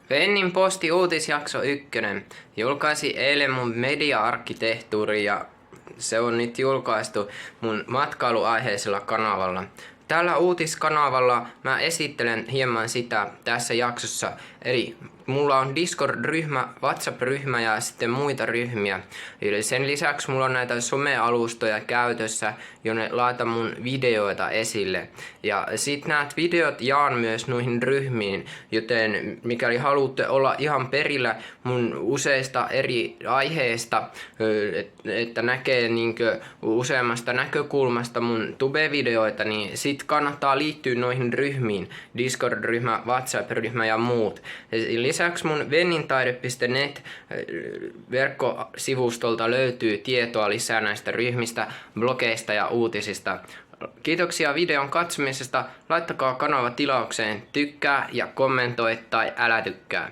Vennin posti uutisjakso 1 julkaisi eilen mun media-arkkitehtuuri ja se on nyt julkaistu mun matkailuaiheisella kanavalla. Tällä uutiskanavalla mä esittelen hieman sitä tässä jaksossa. Eli mulla on Discord-ryhmä, WhatsApp-ryhmä ja sitten muita ryhmiä. Eli sen lisäksi mulla on näitä somealustoja käytössä, jonne laitan mun videoita esille. Ja sit näät videot jaan myös noihin ryhmiin, joten mikäli haluatte olla ihan perillä mun useista eri aiheista, että näkee niinkö useammasta näkökulmasta mun tube-videoita, niin sit kannattaa liittyä noihin ryhmiin. Discord-ryhmä, WhatsApp-ryhmä ja muut. Lisäksi mun vennintaide.net verkkosivustolta löytyy tietoa lisää näistä ryhmistä, blogeista ja uutisista. Kiitoksia videon katsomisesta. Laittakaa kanava tilaukseen, tykkää ja kommentoi tai älä tykkää.